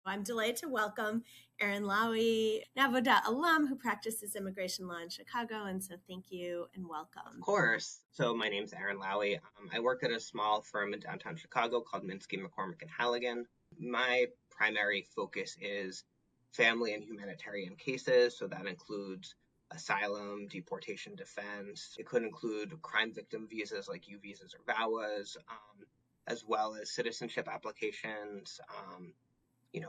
I'm delighted to welcome Aaron Lawee, an Avodah alum who practices immigration law in Chicago. And so thank you and welcome. Of course. So my name's Aaron Lawee. I work at a small firm in downtown Chicago called Minsky, McCormick, and Halligan. My primary focus is family and humanitarian cases. So that includes asylum, deportation defense. It could include crime victim visas like U visas or VAWAs, as well as citizenship applications.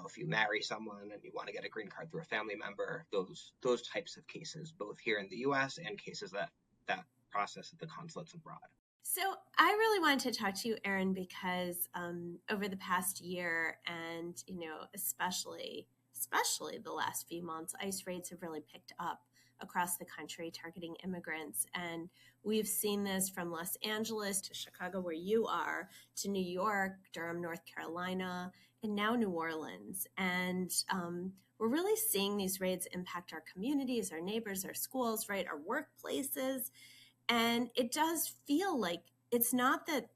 If you marry someone and you want to get a green card through a family member, those types of cases, both here in the U.S. and cases that process at the consulates abroad. So I really wanted to talk to you, Aaron, because over the past year and, especially the last few months, ICE raids have really picked up across the country targeting immigrants. And we've seen this from Los Angeles to Chicago, where you are, to New York, Durham, North Carolina, and now New Orleans. And we're really seeing these raids impact our communities, our neighbors, our schools, right, our workplaces. And it does feel like it's not that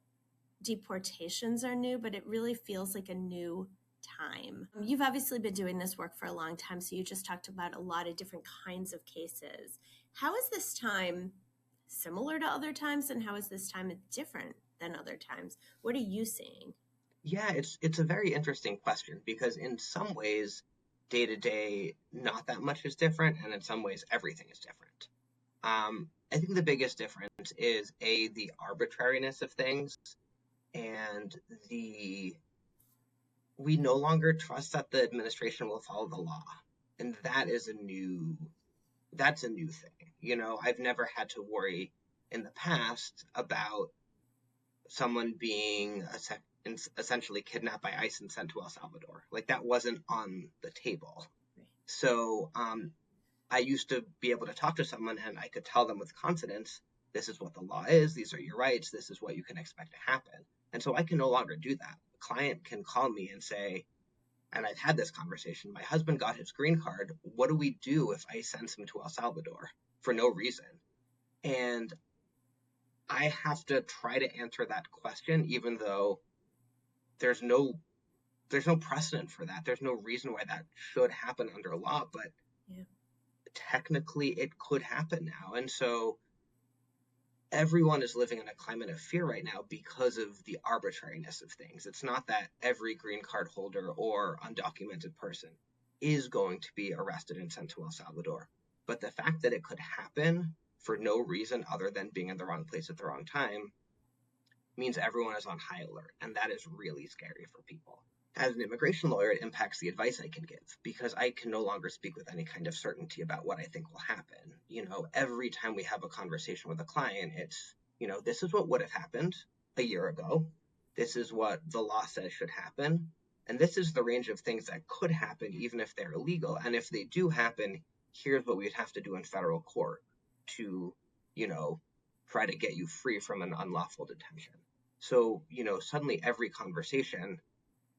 deportations are new, but it really feels like a new time. You've obviously been doing this work for a long time, so you just talked about a lot of different kinds of cases. How is this time similar to other times, and how is this time different than other times? What are you seeing? Yeah, it's a very interesting question because in some ways, day to day, not that much is different, and in some ways, everything is different. I think the biggest difference is the arbitrariness of things, and we no longer trust that the administration will follow the law, and that's a new thing. I've never had to worry in the past about someone being essentially kidnapped by ICE and sent to El Salvador. Like, that wasn't on the table. Right. So I used to be able to talk to someone and I could tell them with confidence, this is what the law is, these are your rights, this is what you can expect to happen. And so I can no longer do that. A client can call me and say, and I've had this conversation, my husband got his green card, what do we do if ICE sends him to El Salvador for no reason? And I have to try to answer that question, even though there's no precedent for that. There's no reason why that should happen under law, but yeah. Technically it could happen now. And so everyone is living in a climate of fear right now because of the arbitrariness of things. It's not that every green card holder or undocumented person is going to be arrested and sent to El Salvador. But the fact that it could happen for no reason other than being in the wrong place at the wrong time means everyone is on high alert. And that is really scary for people. As an immigration lawyer, it impacts the advice I can give because I can no longer speak with any kind of certainty about what I think will happen. Every time we have a conversation with a client, it's, this is what would have happened a year ago. This is what the law says should happen. And this is the range of things that could happen, even if they're illegal. And if they do happen, here's what we'd have to do in federal court to, try to get you free from an unlawful detention. So, suddenly every conversation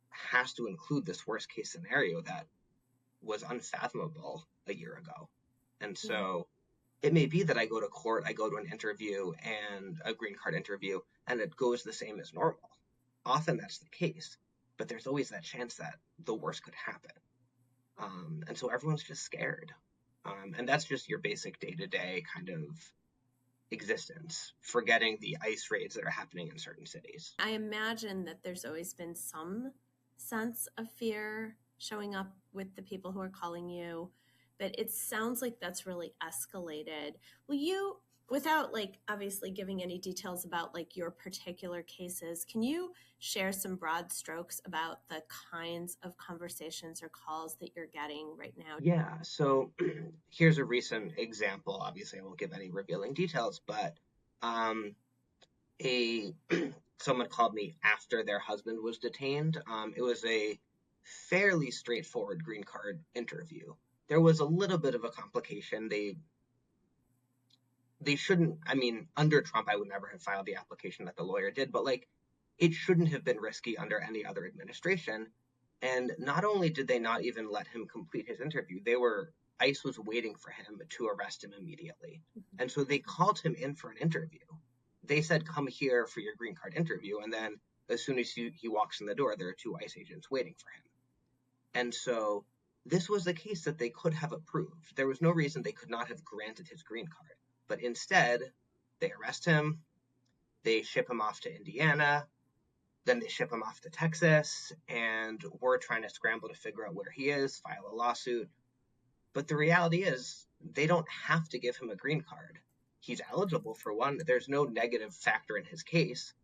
has to include this worst case scenario that was unfathomable a year ago. And so it may be that I go to court, I go to an interview and a green card interview, and it goes the same as normal. Often that's the case, but there's always that chance that the worst could happen. And so everyone's just scared. And that's just your basic day-to-day kind of existence, forgetting the ICE raids that are happening in certain cities. I imagine that there's always been some sense of fear showing up with the people who are calling you, but it sounds like that's really escalated. Will you, without obviously giving any details about your particular cases, can you share some broad strokes about the kinds of conversations or calls that you're getting right now? Yeah, so here's a recent example. Obviously, I won't give any revealing details, but someone called me after their husband was detained. It was a fairly straightforward green card interview. There was a little bit of a complication. They shouldn't, under Trump, I would never have filed the application that the lawyer did, but it shouldn't have been risky under any other administration. And not only did they not even let him complete his interview, ICE was waiting for him to arrest him immediately. And so they called him in for an interview. They said, come here for your green card interview. And then as soon as he walks in the door, there are two ICE agents waiting for him. And so this was a case that they could have approved. There was no reason they could not have granted his green card. But instead, they arrest him, they ship him off to Indiana, then they ship him off to Texas, and we're trying to scramble to figure out where he is, file a lawsuit. But the reality is, they don't have to give him a green card. He's eligible for one. There's no negative factor in his case,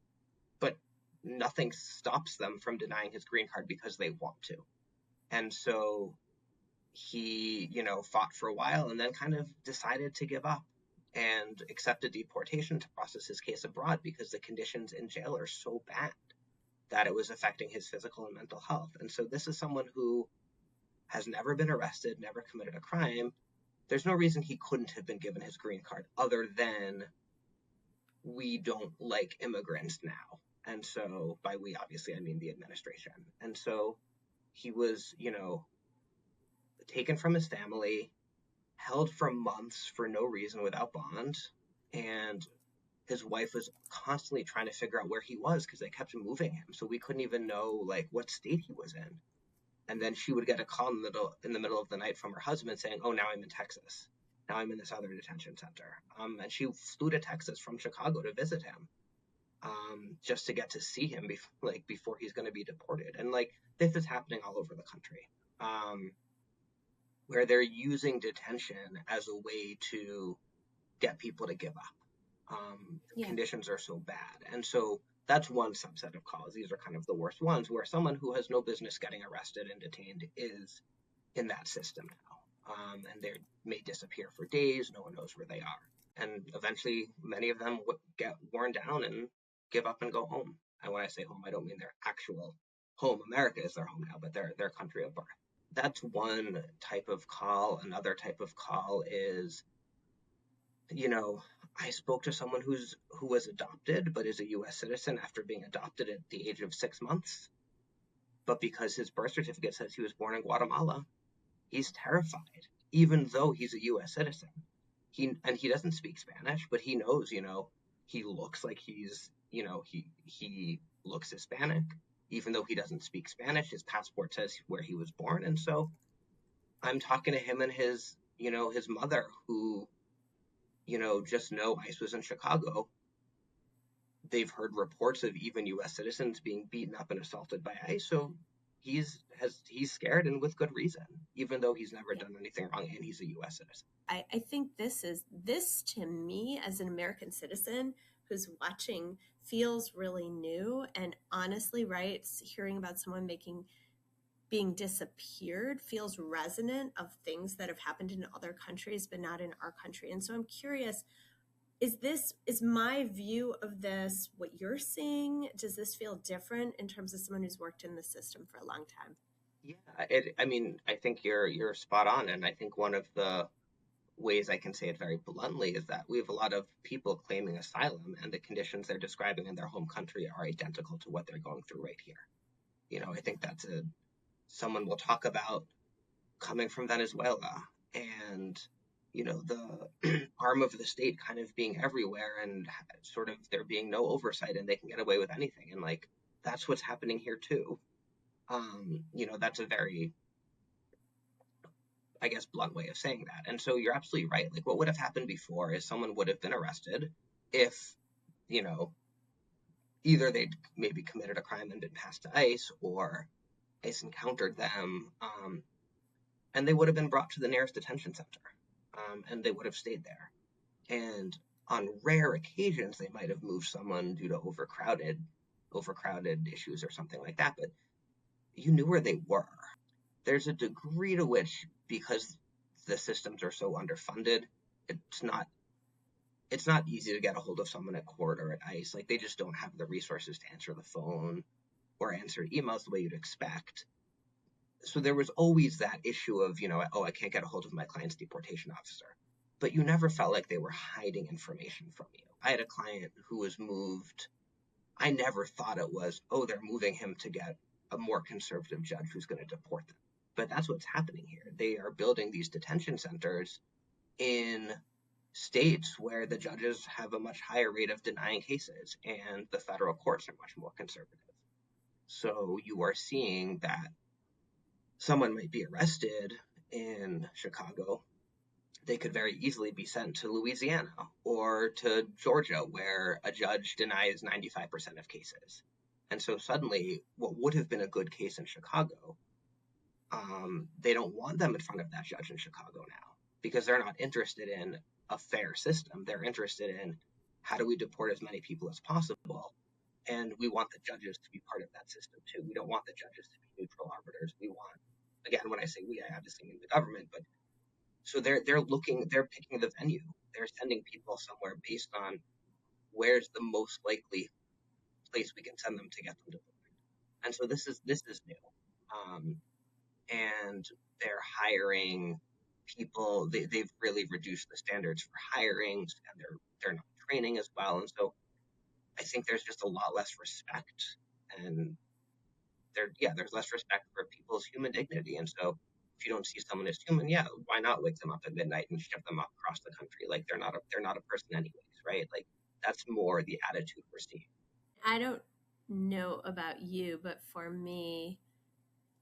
but nothing stops them from denying his green card because they want to. And so he, fought for a while and then kind of decided to give up and accepted deportation to process his case abroad because the conditions in jail are so bad that it was affecting his physical and mental health. And so this is someone who has never been arrested, never committed a crime. There's no reason he couldn't have been given his green card other than we don't like immigrants now. And so by we, obviously, I mean the administration. And so he was, taken from his family, held for months for no reason without bond. And his wife was constantly trying to figure out where he was because they kept moving him. So we couldn't even know what state he was in. And then she would get a call in the middle of the night from her husband saying, "Oh, now I'm in Texas. Now I'm in this other detention center." And she flew to Texas from Chicago to visit him, just to get to see him before he's going to be deported. And this is happening all over the country, where they're using detention as a way to get people to give up. Conditions are so bad. And so that's one subset of calls. These are kind of the worst ones where someone who has no business getting arrested and detained is in that system now. And they may disappear for days. No one knows where they are. And eventually, many of them get worn down and give up and go home. And when I say home, I don't mean their actual home. America is their home now, but their country of birth. That's one type of call. Another type of call is, I spoke to someone who was adopted, but is a U.S. citizen after being adopted at the age of 6 months. But because his birth certificate says he was born in Guatemala, he's terrified, even though he's a U.S. citizen. He doesn't speak Spanish, but he knows, he looks like he's, he looks Hispanic, even though he doesn't speak Spanish. His passport says where he was born. And so I'm talking to him and his mother, who, just know ICE was in Chicago. They've heard reports of even U.S. citizens being beaten up and assaulted by ICE. So he's scared, and with good reason, even though he's never done anything wrong and he's a U.S. citizen. I think this to me, as an American citizen who's watching, feels really new. And honestly, right, hearing about someone being disappeared feels resonant of things that have happened in other countries, but not in our country. And so I'm curious, is my view of this what you're seeing? Does this feel different in terms of someone who's worked in the system for a long time? Yeah, I think you're spot on. And I think one of the ways I can say it very bluntly is that we have a lot of people claiming asylum, and the conditions they're describing in their home country are identical to what they're going through right here. I think that's someone will talk about coming from Venezuela and, the arm of the state kind of being everywhere and sort of there being no oversight and they can get away with anything. And that's what's happening here too. That's a very, I guess, blunt way of saying that. And so you're absolutely right. What would have happened before is someone would have been arrested if, either they'd maybe committed a crime and been passed to ICE, or ICE encountered them, and they would have been brought to the nearest detention center, and they would have stayed there. And on rare occasions, they might have moved someone due to overcrowded issues or something like that, but you knew where they were. There's a degree to which, because the systems are so underfunded, it's not easy to get a hold of someone at court or at ICE. They just don't have the resources to answer the phone or answer emails the way you'd expect. So there was always that issue of, I can't get a hold of my client's deportation officer. But you never felt like they were hiding information from you. I had a client who was moved. I never thought it was, they're moving him to get a more conservative judge who's going to deport them. But that's what's happening here. They are building these detention centers in states where the judges have a much higher rate of denying cases and the federal courts are much more conservative. So you are seeing that someone might be arrested in Chicago, they could very easily be sent to Louisiana or to Georgia, where a judge denies 95% of cases. And so suddenly, what would have been a good case in Chicago, they don't want them in front of that judge in Chicago now because they're not interested in a fair system. They're interested in how do we deport as many people as possible. And we want the judges to be part of that system too. We don't want the judges to be neutral arbiters. We want, again, when I say we, I obviously mean the government, but so they're picking the venue. They're sending people somewhere based on where's the most likely place we can send them to get them deployed. And so this is new. Um, and they're hiring people. They've really reduced the standards for hiring, and they're not training as well. And so I think there's just a lot less respect, and there's less respect for people's human dignity. And so if you don't see someone as human, yeah, why not wake them up at midnight and ship them up across the country? Like they're not a person anyways, right? Like that's more the attitude we're seeing. I don't know about you, but for me,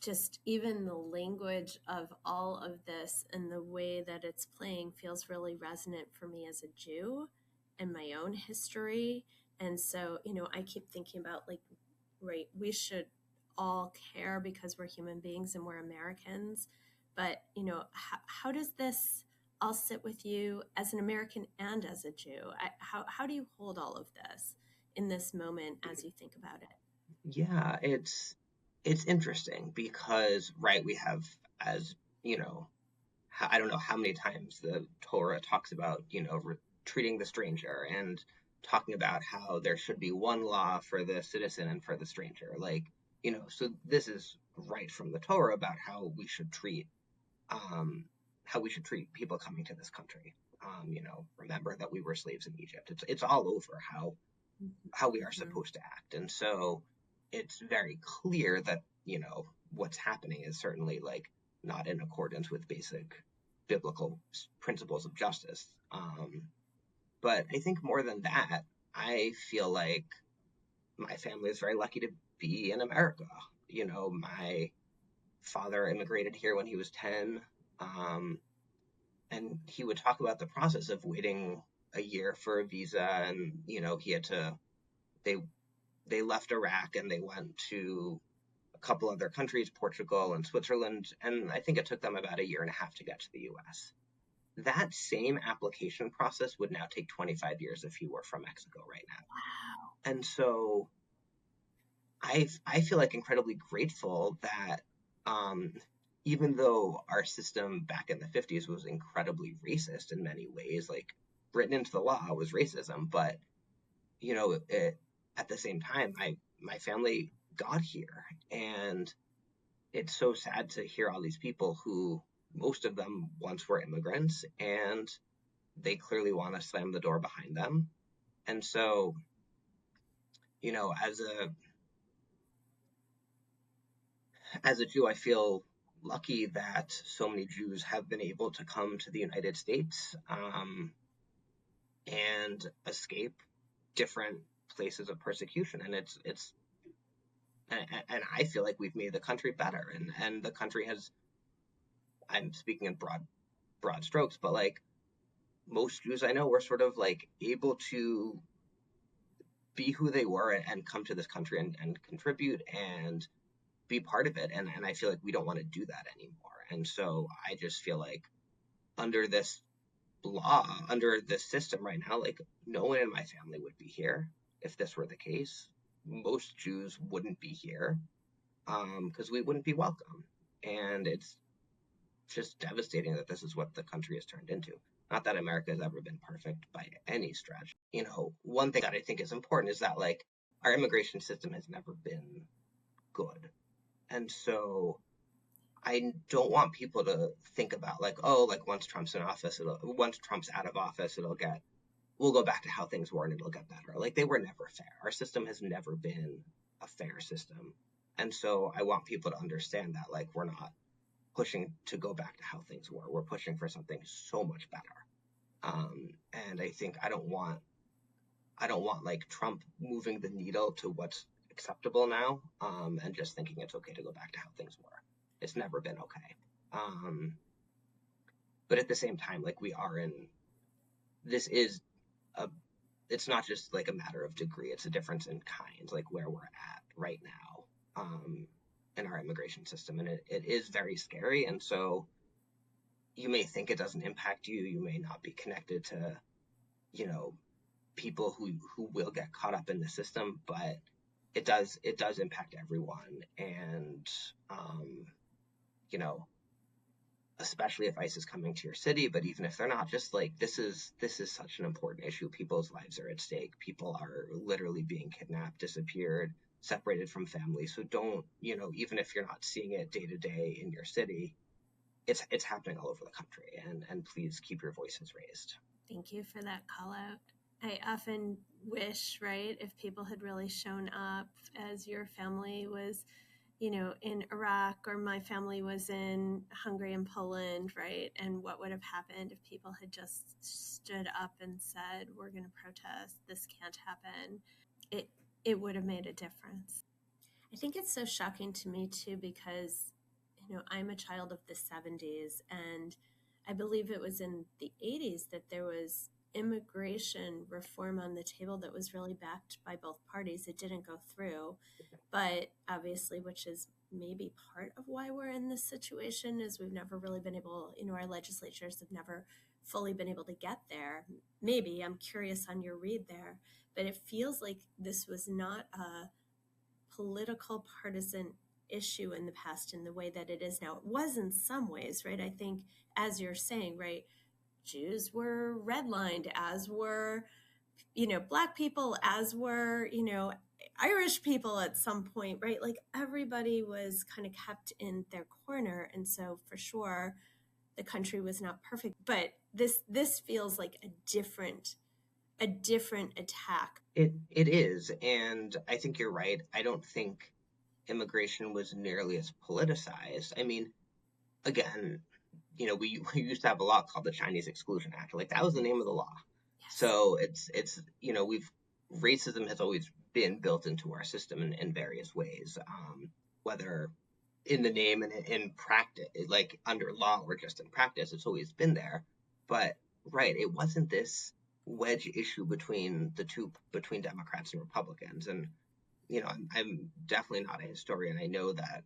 just even the language of all of this and the way that it's playing feels really resonant for me as a Jew and my own history. And so, I keep thinking about like, right, we should all care because we're human beings and we're Americans. But, how does this all sit with you as an American and as a Jew? How do you hold all of this in this moment as you think about it? Yeah, it's interesting because right we have, as you know, I don't know how many times the Torah talks about, treating the stranger and talking about how there should be one law for the citizen and for the stranger. Like, so this is right from the Torah about um, how we should treat people coming to this country. Remember that we were slaves in Egypt. It's all over how we are Mhm. supposed to act, and so it's very clear that what's happening is certainly like not in accordance with basic biblical principles of justice. But I think more than that, I feel like my family is very lucky to be in America. My father immigrated here when he was 10, um, and he would talk about the process of waiting a year for a visa, and he had to they they left Iraq and they went to a couple other countries, Portugal and Switzerland, and I think it took them about a year and a half to get to the US. That same application process would now take 25 years if he were from Mexico right now. Wow. And so I feel like incredibly grateful that um, even though our system back in the 50s was incredibly racist in many ways, like written into the law was racism, but at the same time, my family got here, and it's so sad to hear all these people who most of them once were immigrants, and they clearly want to slam the door behind them. And so, you know, as a as a Jew, I feel lucky that so many Jews have been able to come to the United States, and escape different places of persecution. And and I feel like we've made the country better, and the country has. I'm speaking in broad strokes, but like most Jews I know were sort of like able to be who they were and come to this country and contribute and be part of it. And I feel like we don't want to do that anymore. And so I just feel like under this law, under this system right now, like no one in my family would be here if this were the case. Most Jews wouldn't be here because we wouldn't be welcome. And it's just devastating that this is what the country has turned into. Not that America has ever been perfect by any stretch. One thing that I think is important is that like our immigration system has never been good. And so I don't want people to think about like, oh, like once Trump's out of office, we'll go back to how things were and it'll get better. Like they were never fair. Our system has never been a fair system. And so I want people to understand that like we're not pushing to go back to how things were. We're pushing for something so much better. And I think I don't want like Trump moving the needle to what's acceptable now, and just thinking it's okay to go back to how things were. It's never been okay. Um, but at the same time, like we are in, this is a, it's not just like a matter of degree, it's a difference in kind, like where we're at right now, in our immigration system. And it is very scary. And so you may think it doesn't impact you. You may not be connected to, you know, people who will get caught up in the system, but it does impact everyone. And, you know, especially if ICE is coming to your city, but even if they're not, just like this is such an important issue. People's lives are at stake. People are literally being kidnapped, disappeared, separated from family. So don't, even if you're not seeing it day to day in your city, it's happening all over the country. And please keep your voices raised. Thank you for that call out. I often wish, right, if people had really shown up as your family was, in Iraq, or my family was in Hungary and Poland, right? And what would have happened if people had just stood up and said, we're going to protest, this can't happen. It would have made a difference. I think it's so shocking to me too, because, I'm a child of the 70s, and I believe it was in the 80s that there was immigration reform on the table that was really backed by both parties. It didn't go through, but obviously, which is maybe part of why we're in this situation, is we've never really been able, our legislatures have never fully been able to get there. Maybe, I'm curious on your read there, but it feels like this was not a political partisan issue in the past in the way that it is now. It was in some ways, right? I think, as you're saying, right, Jews were redlined, as were, Black people, as were, Irish people at some point, right? Like everybody was kind of kept in their corner. And so for sure, the country was not perfect. But this feels like a different attack. It is, and I think you're right. I don't think immigration was nearly as politicized. I mean, again, we used to have a law called the Chinese Exclusion Act. Like that was the name of the law. Yes. So it's racism has always been built into our system in various ways, whether in the name and in practice, like under law or just in practice, it's always been there. But right, it wasn't this wedge issue between Democrats and Republicans. And I'm definitely not a historian. I know that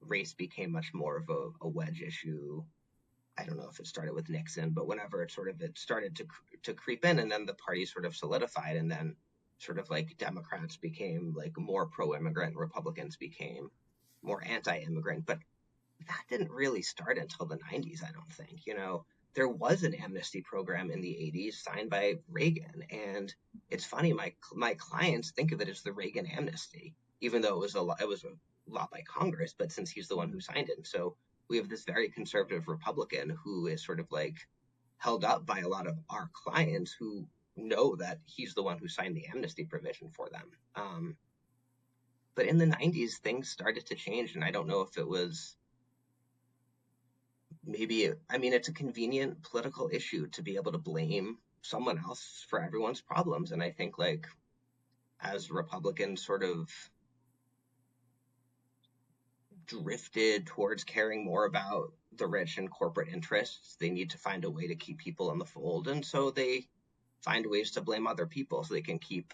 race became much more of a wedge issue. I don't know if it started with Nixon, but whenever it started to creep in, and then the party sort of solidified, and then sort of like Democrats became like more pro-immigrant, Republicans became more anti-immigrant. But that didn't really start until the 90s, I don't think. There was an amnesty program in the 80s signed by Reagan, and it's funny, my clients think of it as the Reagan amnesty, even though it was a law by Congress, but since he's the one who signed it. And so we have this very conservative Republican who is sort of like held up by a lot of our clients who know that he's the one who signed the amnesty provision for them. But in the 90s, things started to change, and I don't know if it was it's a convenient political issue to be able to blame someone else for everyone's problems. And I think, like, as Republicans sort of drifted towards caring more about the rich and corporate interests, they need to find a way to keep people in the fold. And so they find ways to blame other people, so they can keep,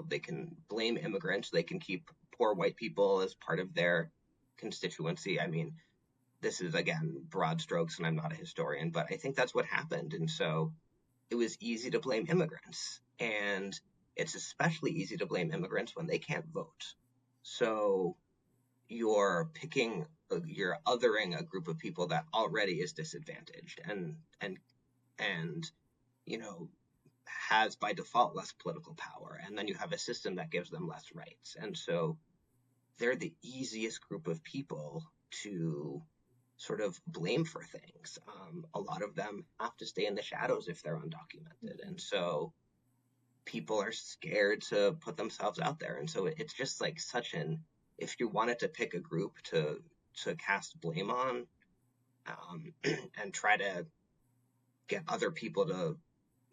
they can blame immigrants, they can keep poor white people as part of their constituency. I mean, this is, again, broad strokes, and I'm not a historian, but I think that's what happened. And so it was easy to blame immigrants, and it's especially easy to blame immigrants when they can't vote. So you're othering a group of people that already is disadvantaged and has by default less political power, and then you have a system that gives them less rights. And so they're the easiest group of people to sort of blame for things. A lot of them have to stay in the shadows if they're undocumented. And so people are scared to put themselves out there. And so it's just like if you wanted to pick a group to cast blame on, and try to get other people to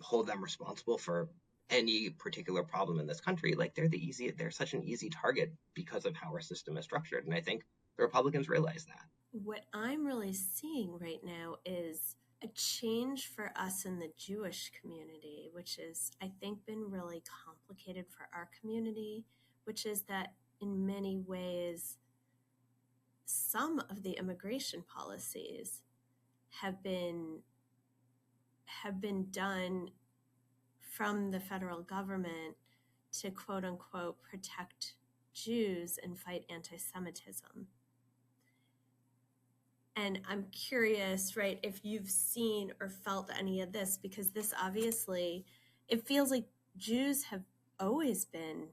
hold them responsible for any particular problem in this country, like they're such an easy target because of how our system is structured. And I think The Republicans realize that. What I'm really seeing right now is a change for us in the Jewish community, which is, I think, been really complicated for our community, which is that in many ways, some of the immigration policies have been done from the federal government to quote unquote protect Jews and fight anti-Semitism. And I'm curious, right, if you've seen or felt any of this, because this obviously, it feels like Jews have always been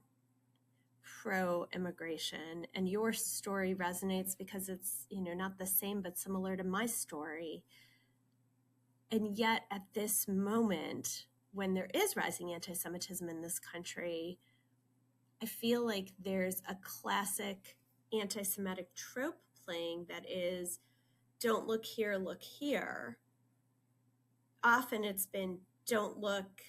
pro-immigration, and your story resonates because it's, not the same, but similar to my story. And yet at this moment, when there is rising anti-Semitism in this country, I feel like there's a classic anti-Semitic trope playing that is, don't look here, look here. Often it's been, don't look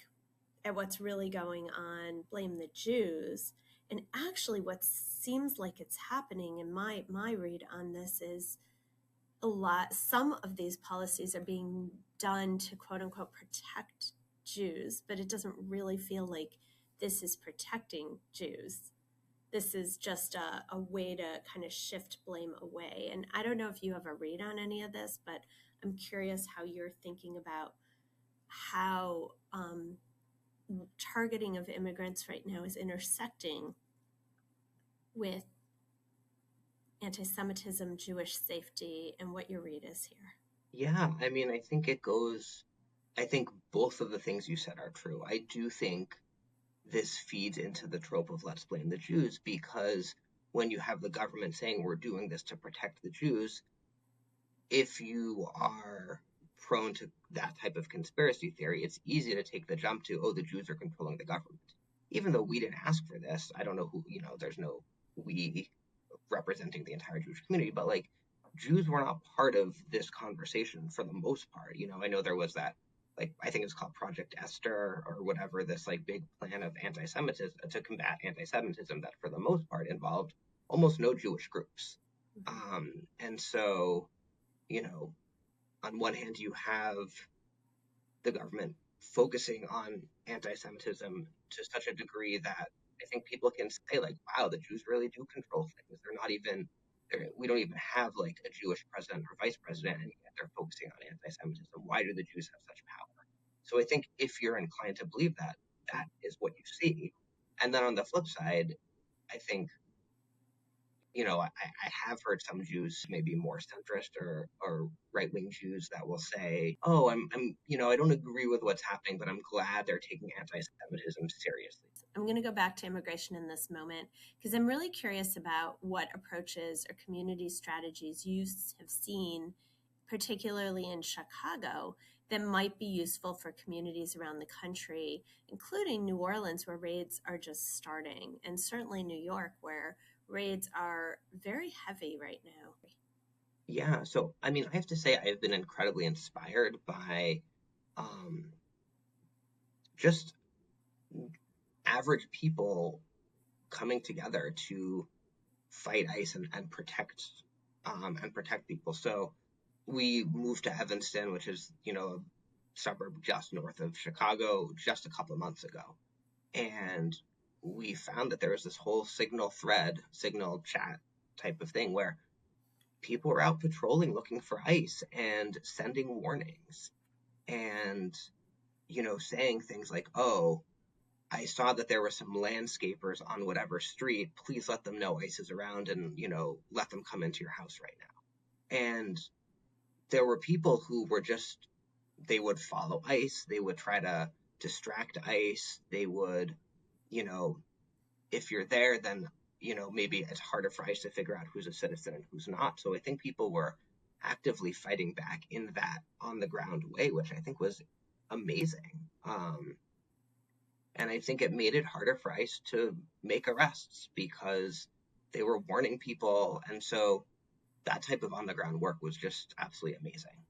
at what's really going on, blame the Jews. And actually what seems like it's happening in my read on this is some of these policies are being done to quote unquote protect Jews, but it doesn't really feel like this is protecting Jews. This is just a way to kind of shift blame away. And I don't know if you have a read on any of this, but I'm curious how you're thinking about how targeting of immigrants right now is intersecting with anti-Semitism, Jewish safety, and what your read is here. Yeah, I mean, I think both of the things you said are true. I do think this feeds into the trope of let's blame the Jews, because when you have the government saying we're doing this to protect the Jews, if you are prone to that type of conspiracy theory, it's easy to take the jump to, oh, the Jews are controlling the government. Even though we didn't ask for this, I don't know who, there's no we representing the entire Jewish community, but like Jews were not part of this conversation for the most part. I know there was that, like, I think it was called Project Esther or whatever, this like big plan of anti-Semitism to combat anti-Semitism that for the most part involved almost no Jewish groups. And so, on one hand, you have the government focusing on anti-Semitism to such a degree that I think people can say, like, wow, the Jews really do control things. We don't even have like a Jewish president or vice president, and yet they're focusing on anti-Semitism. Why do the Jews have such power? So I think if you're inclined to believe that, that is what you see. And then on the flip side, I think, I have heard some Jews, maybe more centrist or right-wing Jews, that will say, "Oh, I don't agree with what's happening, but I'm glad they're taking anti-Semitism seriously." I'm going to go back to immigration in this moment because I'm really curious about what approaches or community strategies you have seen, particularly in Chicago, that might be useful for communities around the country, including New Orleans, where raids are just starting, and certainly New York, where raids are very heavy right now. Yeah, so I mean, I have to say I've been incredibly inspired by just average people coming together to fight ICE and protect people. So we moved to Evanston, which is a suburb just north of Chicago, just a couple of months ago, and we found that there was this whole signal chat type of thing where people were out patrolling looking for ICE and sending warnings and saying things like, oh, I saw that there were some landscapers on whatever street. Please let them know ICE is around and, let them come into your house right now. And there were people who were they would follow ICE. They would try to distract ICE. They would, if you're there, then, maybe it's harder for ICE to figure out who's a citizen and who's not. So I think people were actively fighting back in that on the ground way, which I think was amazing. And I think it made it harder for ICE to make arrests because they were warning people. And so that type of on the ground work was just absolutely amazing.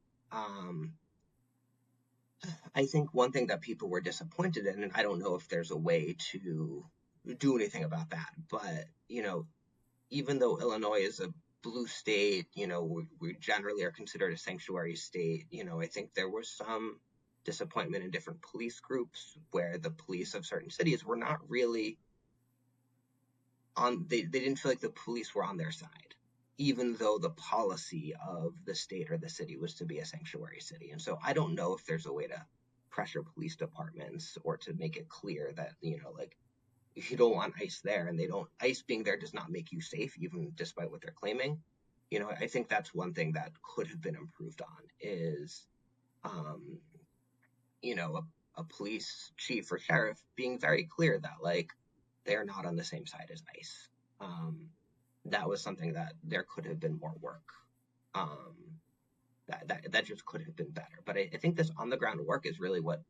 I think one thing that people were disappointed in, and I don't know if there's a way to do anything about that, but, even though Illinois is a blue state, we generally are considered a sanctuary state. I think there was some disappointment in different police groups where the police of certain cities were not really they didn't feel like the police were on their side, even though the policy of the state or the city was to be a sanctuary city. And so I don't know if there's a way to pressure police departments or to make it clear that, like, if you don't want ICE there, and ICE being there does not make you safe, even despite what they're claiming. I think that's one thing that could have been improved on is, um, a police chief or sheriff being very clear that, like, they're not on the same side as ICE. That was something that there could have been more work. That just could have been better. But I think this on the ground work is really what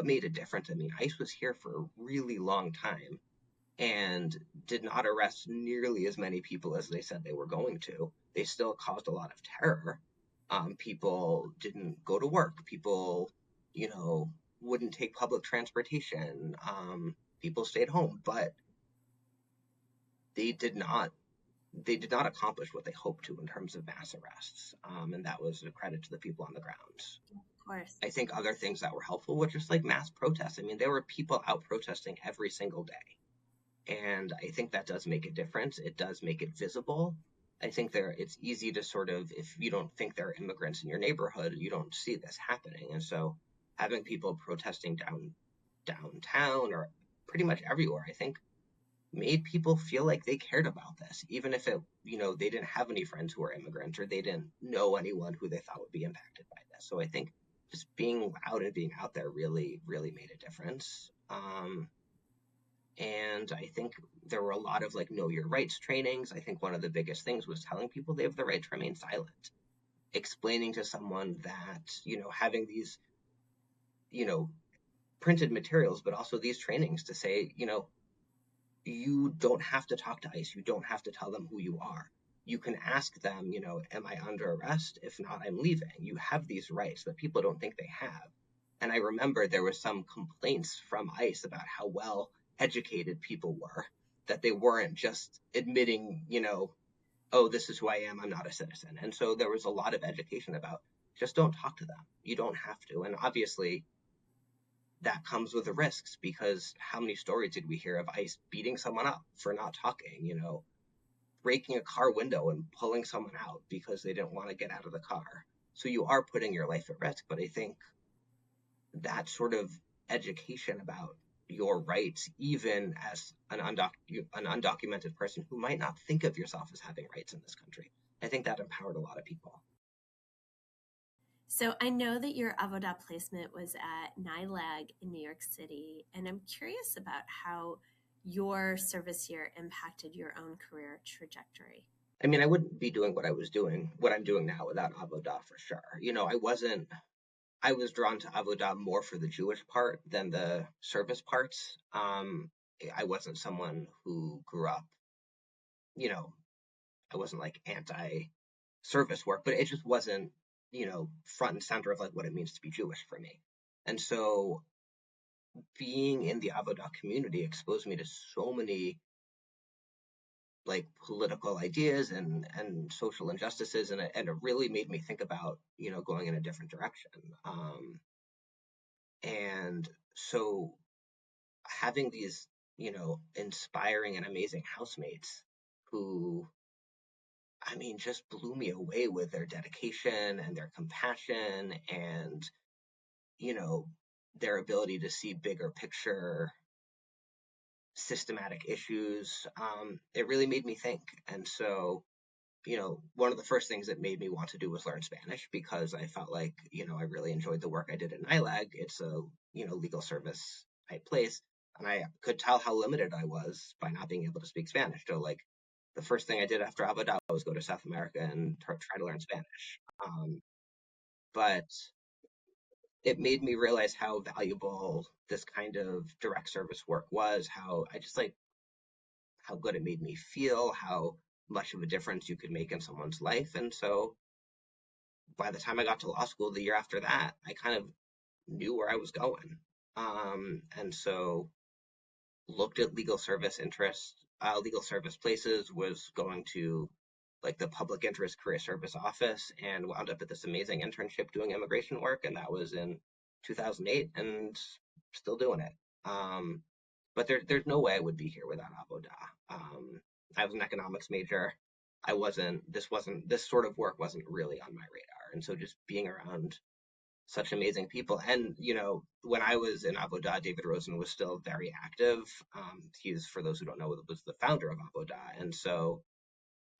made a difference. I mean, ICE was here for a really long time and did not arrest nearly as many people as they said they were going to. They still caused a lot of terror. People didn't go to work. People, wouldn't take public transportation. People stayed home, but they did not accomplish what they hoped to in terms of mass arrests. And that was a credit to the people on the ground. Of course. I think other things that were helpful were just like mass protests. I mean, there were people out protesting every single day. And I think that does make a difference. It does make it visible. I think it's easy to sort of, if you don't think there are immigrants in your neighborhood, you don't see this happening. And so having people protesting downtown or pretty much everywhere, I think made people feel like they cared about this, even if they didn't have any friends who were immigrants or they didn't know anyone who they thought would be impacted by this. So I think just being loud and being out there really, really made a difference. And I think there were a lot of like know your rights trainings. I think one of the biggest things was telling people they have the right to remain silent, explaining to someone that, having these, printed materials, but also these trainings to say, you don't have to talk to ICE. You don't have to tell them who you are. You can ask them, am I under arrest? If not, I'm leaving. You have these rights that people don't think they have. And I remember there was some complaints from ICE about how well educated people were, that they weren't just admitting, oh, this is who I am, I'm not a citizen. And so there was a lot of education about just don't talk to them. You don't have to. And obviously that comes with the risks, because how many stories did we hear of ICE beating someone up for not talking, breaking a car window and pulling someone out because they didn't want to get out of the car. So you are putting your life at risk. But I think that sort of education about your rights, even as an undocumented person who might not think of yourself as having rights in this country, I think that empowered a lot of people. So I know that your Avodah placement was at NILAG in New York City, and I'm curious about how your service here impacted your own career trajectory. I mean, I wouldn't be doing what I'm doing now without Avodah for sure. I was drawn to Avodah more for the Jewish part than the service parts. I wasn't someone who grew up, I wasn't like anti-service work, but it just wasn't, front and center of like what it means to be Jewish for me. And so being in the Avodah community exposed me to so many like political ideas and social injustices, and it really made me think about going in a different direction. And so having these inspiring and amazing housemates who, I mean, just blew me away with their dedication and their compassion and their ability to see bigger picture systematic issues. It really made me think. And so, one of the first things that made me want to do was learn Spanish, because I felt like, I really enjoyed the work I did at NILAG. It's a, legal service type place. And I could tell how limited I was by not being able to speak Spanish. So like the first thing I did after Avodah was go to South America and try to learn Spanish. But it made me realize how valuable this kind of direct service work was, how I just like how good it made me feel, how much of a difference you could make in someone's life. And so by the time I got to law school the year after that, I kind of knew where I was going. And so looked at legal service places, was going to like the public interest career service office and wound up at this amazing internship doing immigration work. And that was in 2008 and still doing it. But there's no way I would be here without Avodah. I was an economics major. This sort of work wasn't really on my radar. And so just being around such amazing people. And, when I was in Avodah, David Rosen was still very active. He's, for those who don't know, was the founder of Avodah. And so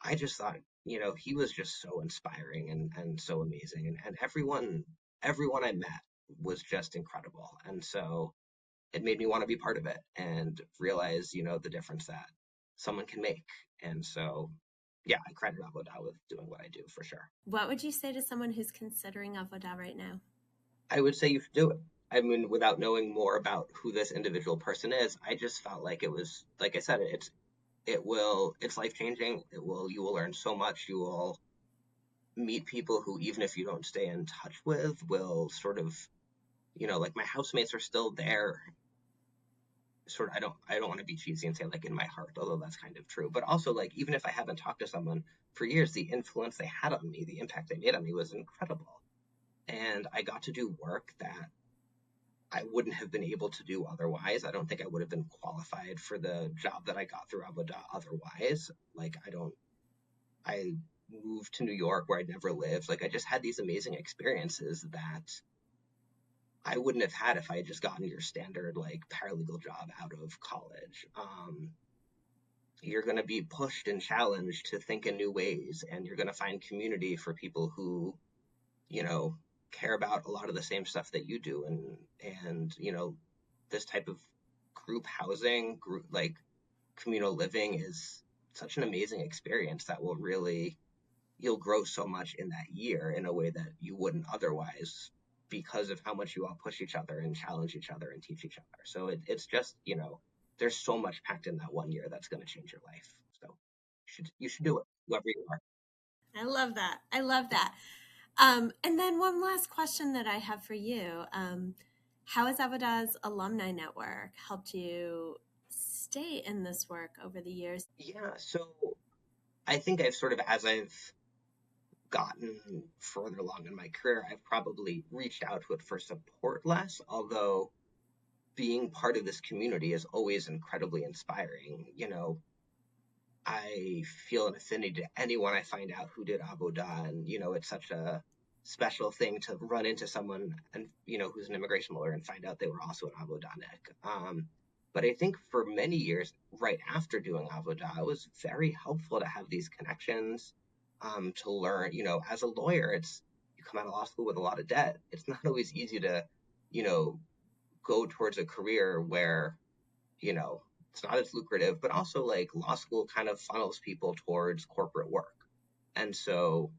I just thought, he was just so inspiring and so amazing. And everyone I met was just incredible. And so it made me want to be part of it and realize, the difference that someone can make. And so, yeah, I credit Avodah with doing what I do for sure. What would you say to someone who's considering Avodah right now? I would say you should do it. I mean, without knowing more about who this individual person is, I just felt like it was, like I said, it's life changing. You will learn so much. You will meet people who, even if you don't stay in touch with, will sort of, like my housemates are still there. Sort of, I don't want to be cheesy and say like in my heart, although that's kind of true. But also, like, even if I haven't talked to someone for years, the influence they had on me, the impact they made on me was incredible. And I got to do work that I wouldn't have been able to do otherwise. I don't think I would have been qualified for the job that I got through Avodah otherwise. Like, I moved to New York where I'd never lived. Like, I just had these amazing experiences that I wouldn't have had if I had just gotten your standard, like, paralegal job out of college. You're going to be pushed and challenged to think in new ways, and you're going to find community for people who, care about a lot of the same stuff that you do. And, this type of group housing, like communal living is such an amazing experience that you'll grow so much in that year in a way that you wouldn't otherwise because of how much you all push each other and challenge each other and teach each other. So it's just, there's so much packed in that one year that's going to change your life. So you should do it, whoever you are. I love that. I love that. And then one last question that I have for you. How has Avodah's alumni network helped you stay in this work over the years? Yeah, so I think as I've gotten further along in my career, I've probably reached out to it for support less, although being part of this community is always incredibly inspiring. I feel an affinity to anyone I find out who did Avodah, and it's such a special thing to run into someone and who's an immigration lawyer and find out they were also an Avodahnik. But I think for many years, right after doing Avodah, it was very helpful to have these connections, to learn. As a lawyer, you come out of law school with a lot of debt. It's not always easy to, you know, go towards a career where, it's not as lucrative, but also like law school kind of funnels people towards corporate work. And so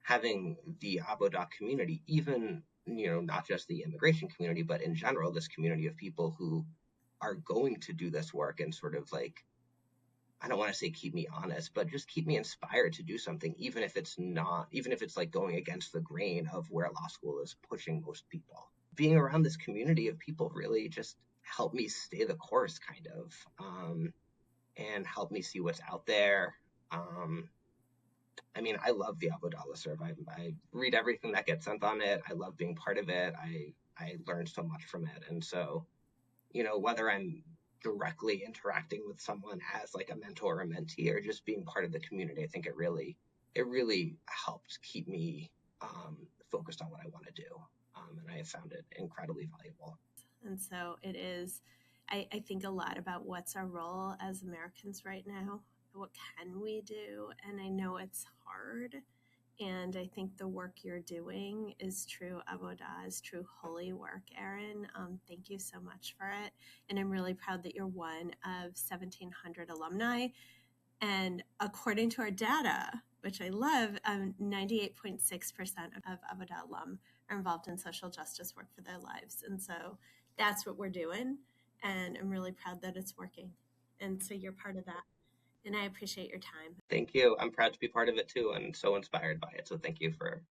having the Avodah community, even, not just the immigration community, but in general, this community of people who are going to do this work and sort of like, I don't want to say keep me honest, but just keep me inspired to do something, even if it's like going against the grain of where law school is pushing most people. Being around this community of people really just helped me stay the course, kind of, and help me see what's out there. I mean, I love the Avodah listserv. I read everything that gets sent on it. I love being part of it. I learned so much from it. And so, whether I'm directly interacting with someone as like a mentor or a mentee or just being part of the community, I think it really helped keep me focused on what I want to do. And I have found it incredibly valuable. And so it is, I think a lot about what's our role as Americans right now. What can we do? And I know it's hard. And I think the work you're doing is true Avodah, is true holy work, Aaron. Thank you so much for it. And I'm really proud that you're one of 1,700 alumni. And according to our data, which I love, 98.6% of Avodah alum are involved in social justice work for their lives. And so that's what we're doing. And I'm really proud that it's working. And so you're part of that. And I appreciate your time. Thank you. I'm proud to be part of it too, and so inspired by it. So thank you for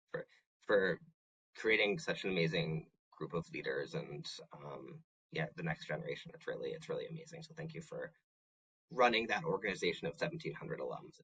creating such an amazing group of leaders, and yeah, the next generation. It's really amazing. So thank you for running that organization of 1,700 alums.